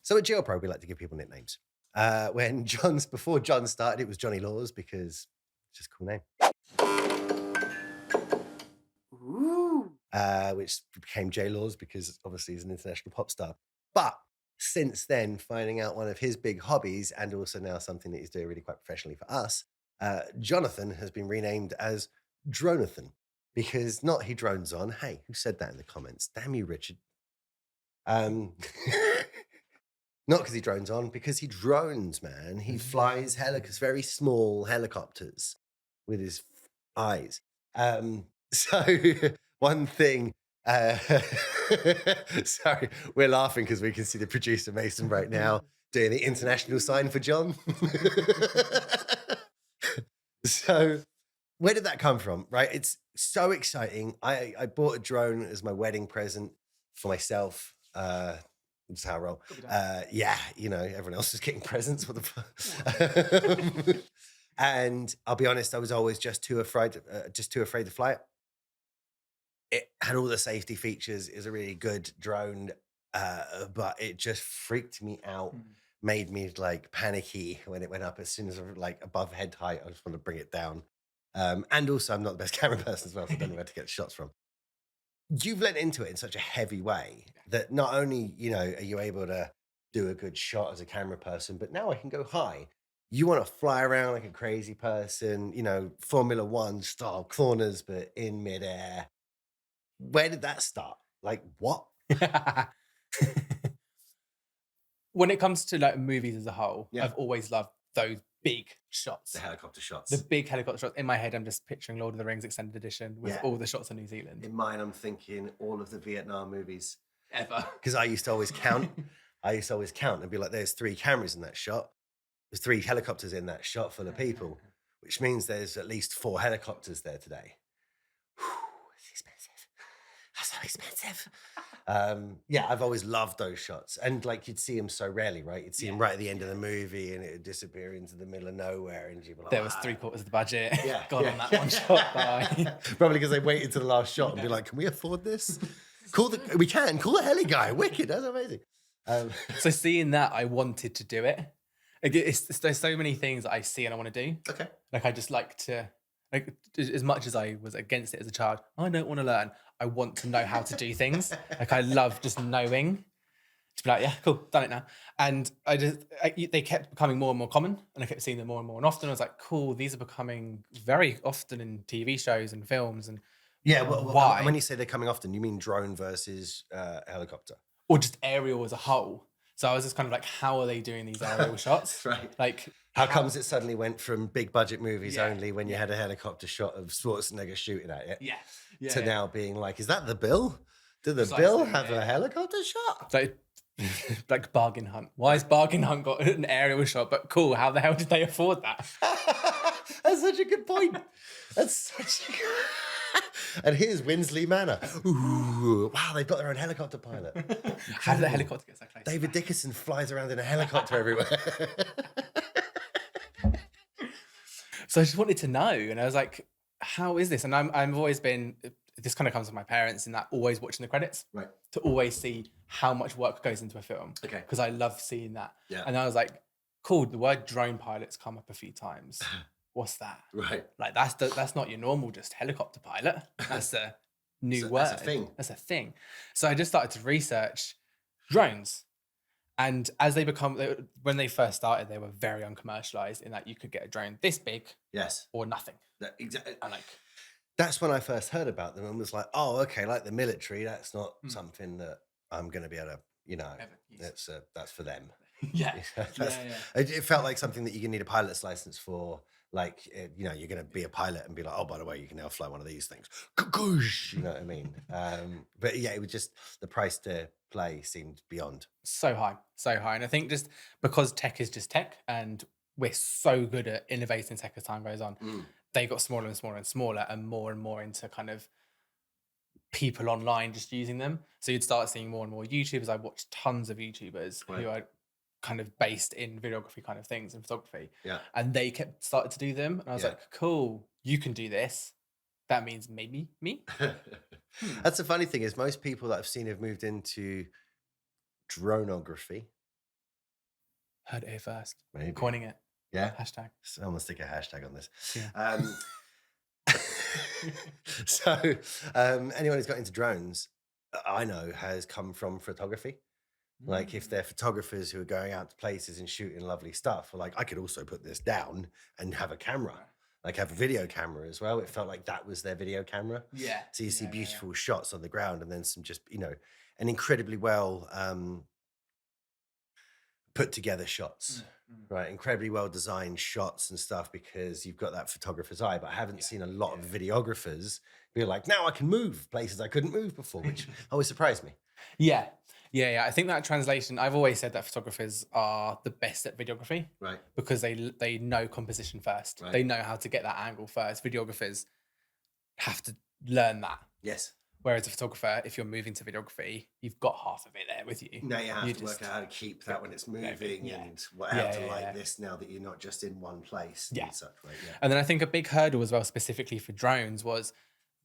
So at glprouk, we like to give people nicknames. Before John started, it was Johnny Laws because it's just a cool name. Ooh. Which became J Laws because obviously he's an international pop star. But since then, finding out one of his big hobbies and also now something that he's doing really quite professionally for us, Jonathan has been renamed as Dronathan because not he drones on. Hey, who said that in the comments? Damn you, Richard. Not because he drones on, because he drones, man. He flies very small helicopters with his eyes. So one thing, sorry, we're laughing because we can see the producer Mason right now doing the international sign for John. So where did that come from? Right. It's so exciting. I bought a drone as my wedding present for myself. That's how I roll. Yeah, everyone else is getting presents. What the fuck? And I'll be honest, I was always just too afraid to fly it. It had all the safety features. It was a really good drone, but it just freaked me out. Made me like panicky when it went up. As soon as I was like above head height, I just want to bring it down. And also, I'm not the best camera person as well, so I don't know where to get shots from. You've lent into it in such a heavy way that not only, are you able to do a good shot as a camera person, but now I can go high. You want to fly around like a crazy person, Formula One style corners, but in midair. Where did that start? Like what? When it comes to like movies as a whole, Yeah. I've always loved those big shots. The helicopter shots. The big helicopter shots. In my head, I'm just picturing Lord of the Rings Extended Edition with all the shots of New Zealand. In mine, I'm thinking all of the Vietnam movies. Ever. Because I used to always count. And be like, there's 3 cameras in that shot. There's 3 helicopters in that shot full of people, which means there's at least 4 helicopters there today. Whew, it's expensive. That's so expensive. Yeah, I've always loved those shots. And like you'd see them so rarely, right? You'd see them right at the end of the movie and it would disappear into the middle of nowhere. And you'd be like, there was 3/4 of the budget. Yeah, Gone on that one shot. Bye. Probably because they waited to the last shot and be like, can we afford this? Call the heli guy. Wicked. That's amazing. So seeing that, I wanted to do it. There's so many things that I see and I want to do. Okay. Like I just like to, like as much as I was against it as a child, I don't want to learn. I want to know how to do things. Like I love just knowing. To be like, yeah, cool, done it now. And they kept becoming more and more common, and I kept seeing them more and more. And often I was like, cool, these are becoming very often in TV shows and films. And yeah, why? When you say they're coming often, you mean drone versus helicopter, or just aerial as a whole. So I was just kind of like, how are they doing these aerial shots? Right. Like, how comes it suddenly went from big budget movies only when you had a helicopter shot of Schwarzenegger shooting at it, to now being like, is that the bill? Did the bill have a helicopter shot? Like Bargain Hunt. Why has Bargain Hunt got an aerial shot? But cool, how the hell did they afford that? That's such a good point. And here's Winsley Manor. Ooh, wow, they've got their own helicopter pilot. How did the helicopter get so close? David Dickerson flies around in a helicopter everywhere. So I just wanted to know, and I was like, how is this? And I've always been, this kind of comes from my parents in that always watching the credits. Right. To always see how much work goes into a film. Okay. Because I love seeing that. Yeah. And I was like, cool, the word drone pilot's come up a few times. What's that? Right. Like that's not your normal just helicopter pilot. That's a new word. That's a thing. That's a thing. So I just started to research drones. And as when they first started, they were very uncommercialized in that you could get a drone this big, yes, or nothing. Exactly. And like, that's when I first heard about them and was like, oh, okay, like the military, that's not something that I'm going to be able to, that's for them. Yeah. It felt like something that you can need a pilot's license for. Like, you're going to be a pilot and be like, oh, by the way, you can now fly one of these things. You know what I mean? But yeah, it was just the price to play seemed beyond. So high. And I think just because tech is just tech and we're so good at innovating tech as time goes on, they got smaller and smaller and smaller and more into kind of people online just using them. So you'd start seeing more and more YouTubers. I watched tons of YouTubers who are kind of based in videography kind of things and photography. Yeah. And they started to do them. And I was like, cool, you can do this. That means maybe me. That's the funny thing is most people that I've seen have moved into dronography. Heard it here first. Maybe. Coining it. Yeah. Hashtag. So I'm gonna stick a hashtag on this. Yeah. So anyone who's got into drones, I know, has come from photography. Like if they're photographers who are going out to places and shooting lovely stuff, like I could also put this down and have a camera, like have a video camera as well. It felt like that was their video camera. Yeah. So you see beautiful shots on the ground and then some just, an incredibly well put together shots, right? Incredibly well designed shots and stuff because you've got that photographer's eye. But I haven't seen a lot of videographers be like, now I can move places I couldn't move before, which always surprised me. Yeah. I think that translation, I've always said that photographers are the best at videography. Right. Because they know composition first. Right. They know how to get that angle first. Videographers have to learn that. Yes. Whereas a photographer, if you're moving to videography, you've got half of it there with you. Now you have to work out how to keep that when it's moving and how to light this now that you're not just in one place and such, right? Yeah. And then I think a big hurdle as well, specifically for drones, was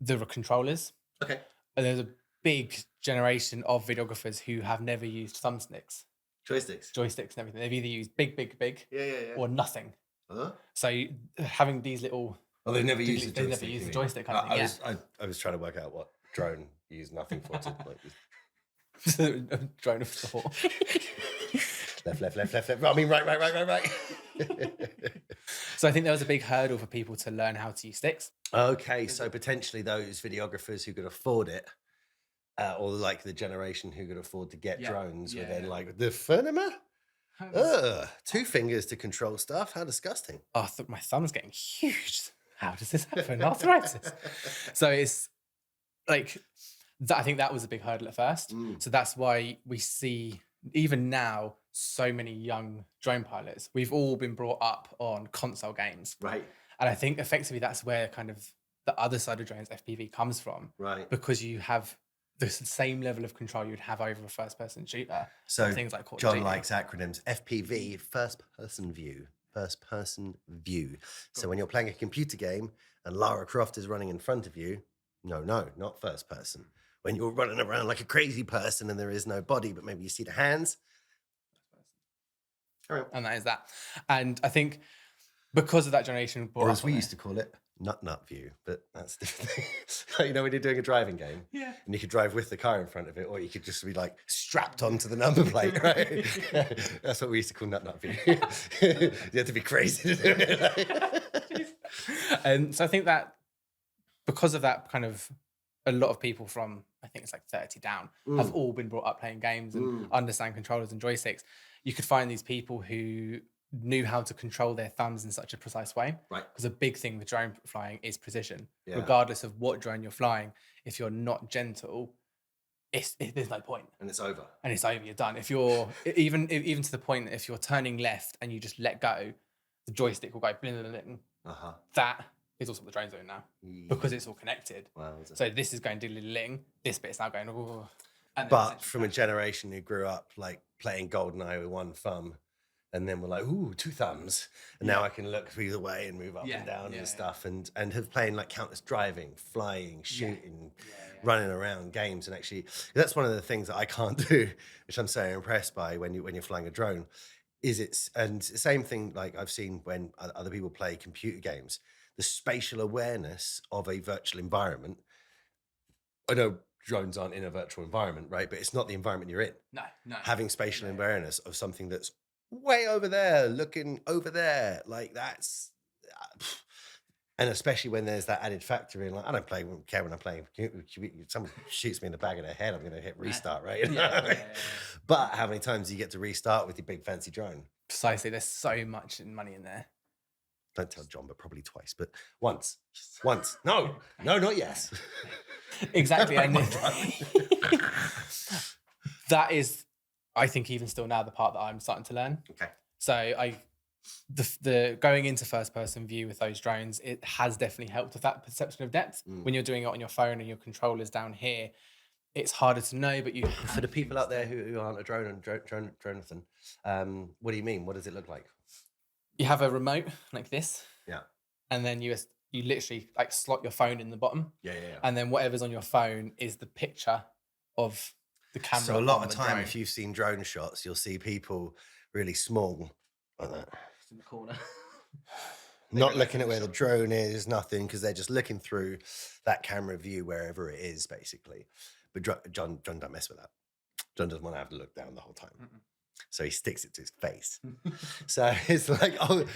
the controllers. Okay. And there's a big generation of videographers who have never used thumbsticks. Joysticks and everything. They've either used big, or nothing. Huh? So having these little... Oh, they've never used the joystick. They've never used the joystick kind of thing, I was trying to work out what drone used nothing for. Drone of thought. left. I mean, right. So I think there was a big hurdle for people to learn how to use sticks. Okay, so potentially those videographers who could afford it, or like the generation who could afford to get drones, were then like, the Fernema? 2 fingers to control stuff. How disgusting. Oh, my thumb's getting huge. How does this happen? Arthritis. So it's like, I think that was a big hurdle at first. So that's why we see, even now, so many young drone pilots. We've all been brought up on console games. Right. And I think effectively that's where kind of the other side of drones, FPV, comes from. Right. Because you have the same level of control you'd have over a first-person shooter. So things like John likes acronyms. FPV, first-person view. First-person view. So when you're playing a computer game and Lara Croft is running in front of you, no, not first person. When you're running around like a crazy person and there is no body, but maybe you see the hands. And that is that. And I think because of that generation, or as we used to call it, nut view, but that's different. When you're doing a driving game, and you could drive with the car in front of it, or you could just be like strapped onto the number plate, right? That's what we used to call nut view. You have to be crazy to do it. And so I think that because of that, kind of a lot of people from, I think it's like 30 down, have all been brought up playing games and understand controllers and joysticks. You could find these people who knew how to control their thumbs in such a precise way. Right. Because a big thing with drone flying is precision. Yeah. Regardless of what drone you're flying, if you're not gentle, there's no point. And it's over. You're done. If you're, even to the point that if you're turning left and you just let go, the joystick will go bling, bling, bling. That is also what the drone's doing now. Because it's all connected. Wow. So this is going diddly-ling, this bit's now going, ooh. But from a generation who grew up like playing GoldenEye with one thumb, and then we're like, ooh, 2 thumbs. And now I can look either way and move up and down and stuff. And have playing like countless driving, flying, shooting, running around games. And actually, that's one of the things that I can't do, which I'm so impressed by when you're flying a drone, and the same thing like I've seen when other people play computer games, the spatial awareness of a virtual environment. I know drones aren't in a virtual environment, right? But it's not the environment you're in. No. Having spatial awareness of something that's way over there, looking over there, like that's, and especially when there's that added factor in, like I don't care when I'm playing. Someone shoots me in the back of the head, I'm going to hit restart, right? But how many times do you get to restart with your big fancy drone? Precisely. There's so much money in there. Don't tell John, but probably twice. But once. No, not yes. Exactly. And that is, I think, even still now, the part that I'm starting to learn. Okay. So the going into first person view with those drones, it has definitely helped with that perception of depth. When you're doing it on your phone and your controller's down here, it's harder to know, but you... For the people out there who aren't a drone and Dronathan, what do you mean? What does it look like? You have a remote like this. Yeah. And then you literally like slot your phone in the bottom. Yeah. And then whatever's on your phone is the picture of the camera. So a lot on of the time, drone. if you've seen drone shots, you'll see people really small like that. It's in the corner. Not looking at where the drone is, nothing, because they're just looking through that camera view wherever it is, basically. But John don't mess with that. John doesn't want to have to look down the whole time. So he sticks it to his face. So it's like old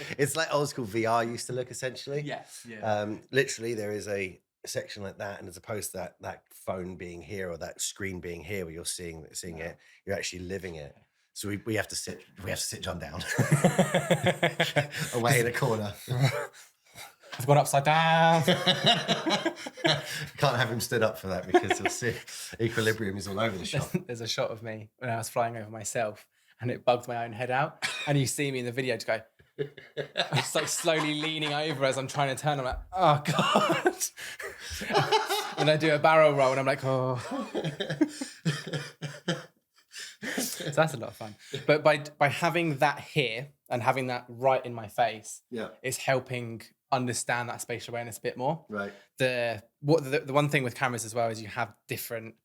school VR used to look, essentially. Yes. Yeah. Literally, there is a section like that, and as opposed to that phone being here or that screen being here, where you're seeing it, you're actually living it. So we have to sit John down away in a corner. I've gone upside down. Can't have him stood up for that because he'll see equilibrium is all over the shot. There's a shot of me when I was flying over myself, and it bugged my own head out. And you see me in the video to go. I'm just like slowly leaning over as I'm trying to turn. I'm like, oh god. And I do a barrel roll, and I'm like, oh. So that's a lot of fun. But by having that here and having that right in my face, it's helping understand that spatial awareness a bit more. Right. The one thing with cameras as well is you have different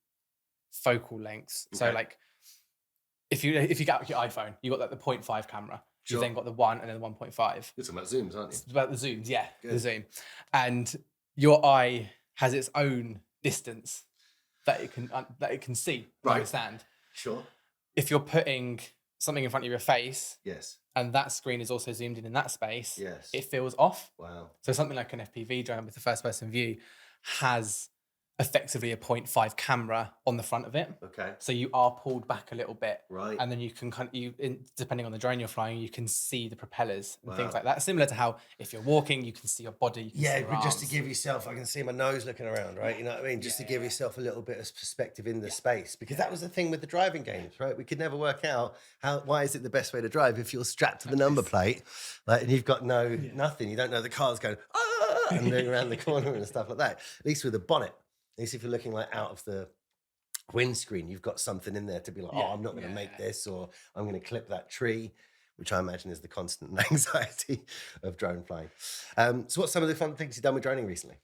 focal lengths. Okay. So like if you get out your iPhone, you got like the 0.5 camera. Sure. You've then got the 1 and then the 1.5. You're talking about zooms, aren't you? It's about the zooms, yeah. Good. The zoom. And your eye has its own distance that it can see, understand. Sure. If you're putting something in front of your face, yes, and that screen is also zoomed in that space, yes, it feels off. Wow. So something like an FPV drone with the first person view has effectively a 0.5 camera on the front of it. Okay. So you are pulled back a little bit. Right. And then you can depending on the drone you're flying, you can see the propellers and things like that. Similar to how if you're walking, you can see your body. But just to give yourself, I can see my nose looking around, right? You know what I mean? Just to give yourself a little bit of perspective in the space, because that was the thing with the driving games, right? We could never work out why is it the best way to drive if you're strapped to the number plate, like, and you've got nothing. You don't know the car's going and going around the corner and stuff like that. At least with a bonnet. At least if you're looking like out of the windscreen, you've got something in there to be like, I'm not going to make this, or I'm going to clip that tree, which I imagine is the constant anxiety of drone flying. So what's some of the fun things you've done with droning recently?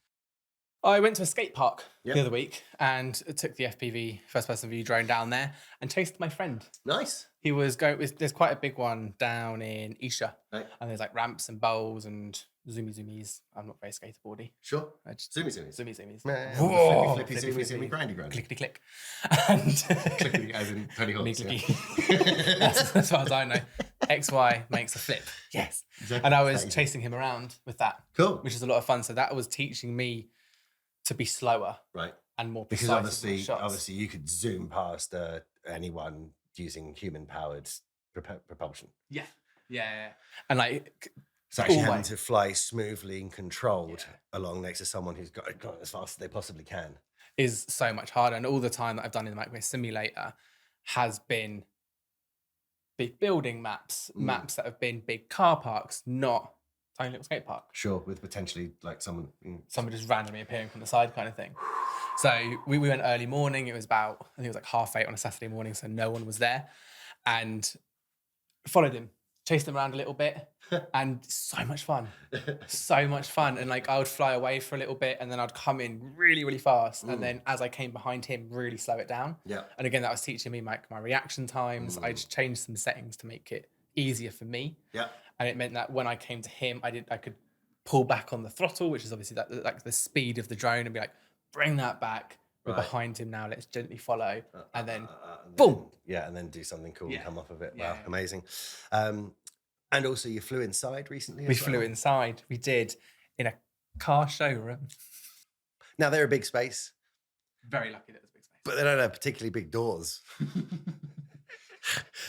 I went to a skate park the other week and took the FPV first person view drone down there and chased my friend. Nice. He was there's quite a big one down in Isha. Right. And there's like ramps and bowls and zoomies. I'm not very skateboardy. Sure. Zoomies. Whoa, flippy, zoomy, grindy. Clickety click. And clickety as in Tony Hawk's. That's as far as I know. XY makes a flip. Yes. Exactly. And I was chasing him around with that. Cool. Which is a lot of fun. So that was teaching me to be slower. Right. And more precise. Because obviously you could zoom past anyone using human-powered propulsion. Yeah. And like... So actually having to fly smoothly and controlled along next to someone who's got as fast as they possibly can is so much harder. And all the time that I've done in the microwave simulator has been big building maps that have been big car parks, not tiny little skate park. Sure, with potentially like someone just randomly appearing from the side kind of thing. So we went early morning. It was about, I think it was like 8:30 on a Saturday morning, so no one was there. And followed him. Chased them around a little bit, and so much fun. And like I would fly away for a little bit, and then I'd come in really, really fast. And then as I came behind him, really slow it down. Yeah. And again, that was teaching me my reaction times. I just changed some settings to make it easier for me. Yeah. And it meant that when I came to him, I could pull back on the throttle, which is obviously like the speed of the drone, and be like, bring that back. We're behind him now. Let's gently follow, and then boom. Yeah, and then do something cool and come off of it. Wow, amazing. And also, you flew inside recently. We flew inside. We did in a car showroom. Now they're a big space. Very lucky that it was a big space. But they don't have particularly big doors.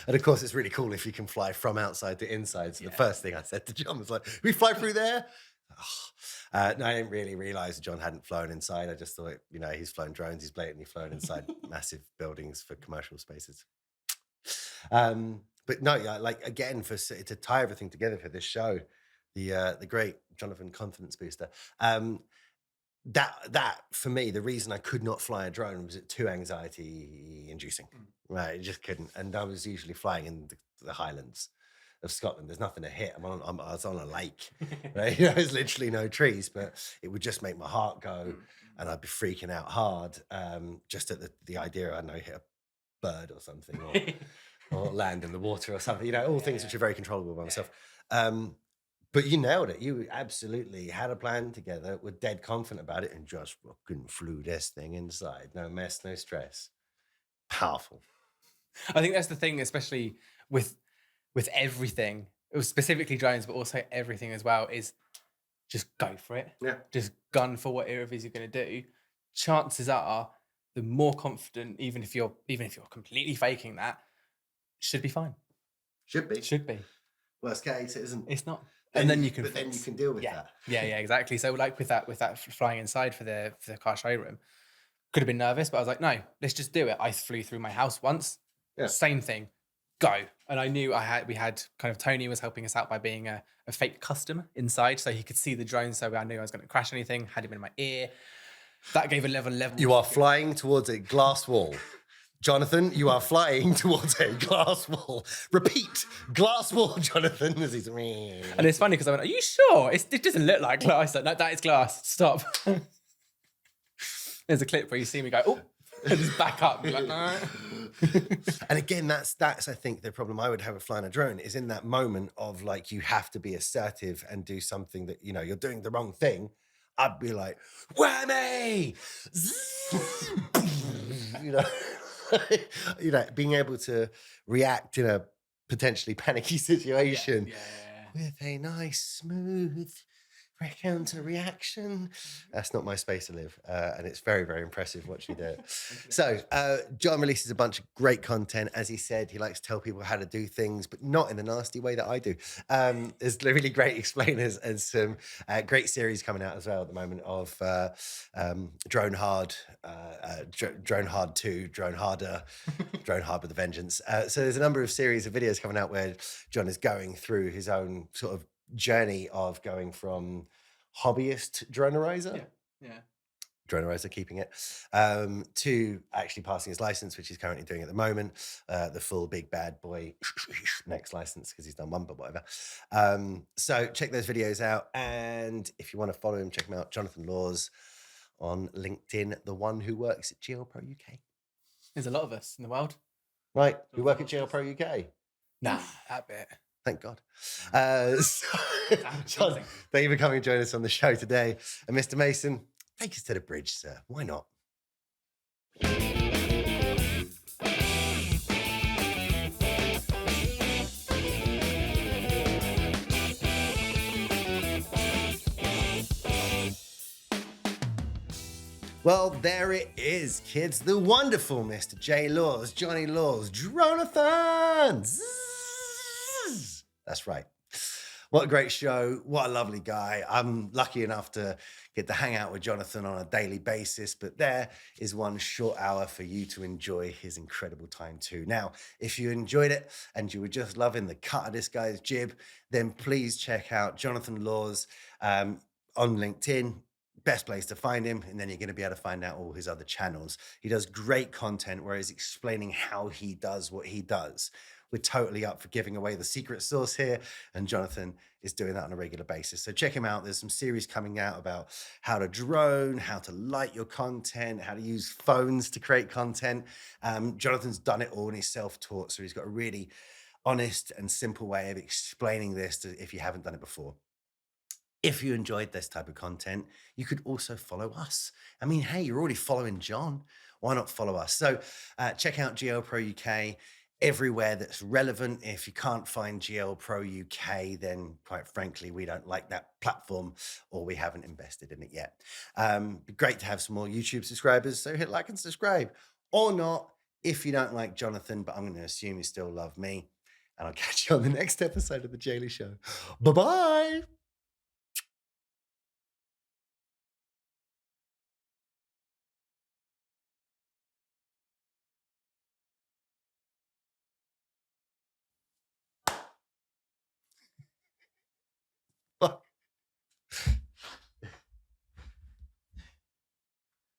And of course, it's really cool if you can fly from outside to inside. So the first thing I said to John was like, "We fly through there." No, I didn't really realise John hadn't flown inside. I just thought, he's flown drones. He's blatantly flown inside massive buildings for commercial spaces. But no, like again, to tie everything together for this show, the great Dronathan confidence booster. That for me, the reason I could not fly a drone was it too anxiety inducing. Right, I just couldn't. And I was usually flying in the Highlands of Scotland. There's nothing to hit. I was on a lake, right? There's literally no trees, but it would just make my heart go, and I'd be freaking out hard just at the idea I know hit bird or something, or land in the water or something, you know, all things which are very controllable by myself. But you nailed it. You absolutely had a plan together, were dead confident about it, and just fucking flew this thing inside. No mess, no stress. Powerful. I think that's the thing, especially with everything, it was specifically drones, but also everything as well, is just go for it. Yeah. Just gun for whatever it is you're going to do. Chances are, the more confident, even if you're completely faking that, should be fine. Should be. Should be. Worst case, it isn't. It's not. And then you can. But then you can deal with that. Yeah, exactly. So like with that flying inside for the car showroom, could have been nervous, but I was like, no, let's just do it. I flew through my house once. Yeah. Same thing. Go. And I knew we had kind of Tony was helping us out by being a fake customer inside, so he could see the drone. So I knew I was going to crash anything. Had him in my ear. That gave a level. You are flying towards a glass wall. Jonathan, you are flying towards a glass wall. Repeat, glass wall, Jonathan. As he's and it's funny because I went, are you sure? It doesn't look like glass. Like, no, that is glass. Stop. There's a clip where you see me go, oh, and just back up. Like, no. And again, that's I think the problem I would have with flying a drone is in that moment of like you have to be assertive and do something that, you know, you're doing the wrong thing. I'd be like, whammy! You know. You know, being able to react in a potentially panicky situation with a nice, smooth counter reaction. That's not my space to live. And it's very, very impressive watching you do it. So John releases a bunch of great content. As he said, he likes to tell people how to do things, but not in the nasty way that I do. There's really great explainers and some great series coming out as well at the moment of Drone Hard, Drone Hard 2, Drone Harder, Drone Hard with a Vengeance. So there's a number of series of videos coming out where John is going through his own sort of journey of going from hobbyist dronerizer, dronerizer, keeping it, to actually passing his license, which he's currently doing at the moment, the full big bad boy next license, because he's done one, but whatever. So check those videos out, and if you want to follow him, check him out, Jonathan Laws on LinkedIn, the one who works at GLPro UK. There's a lot of us in the world. Right, who work at GLPro UK? Nah, that bit. Thank God. John, thank you for coming and joining us on the show today. And Mr. Mason, take us to the bridge, sir. Why not? Well, there it is, kids. The wonderful Mr. J. Laws, Johnny Laws, Dronathan. That's right. What a great show. What a lovely guy. I'm lucky enough to get to hang out with Jonathan on a daily basis, but there is one short hour for you to enjoy his incredible time too. Now, if you enjoyed it and you were just loving the cut of this guy's jib, then please check out Jonathan Laws on LinkedIn. Best place to find him, and then you're going to be able to find out all his other channels. He does great content where he's explaining how he does what he does. We're totally up for giving away the secret sauce here, and Jonathan is doing that on a regular basis. So check him out. There's some series coming out about how to drone, how to light your content, how to use phones to create content. Jonathan's done it all, and he's self-taught, so he's got a really honest and simple way of explaining this if you haven't done it before. If you enjoyed this type of content, you could also follow us. I mean, hey, you're already following John. Why not follow us? So check out GLPro UK everywhere that's relevant. If you can't find GLPro UK, then quite frankly, we don't like that platform or we haven't invested in it yet. Be great to have some more YouTube subscribers. So hit like and subscribe, or not if you don't like Jonathan, but I'm going to assume you still love me. And I'll catch you on the next episode of The Daily Show. Bye-bye.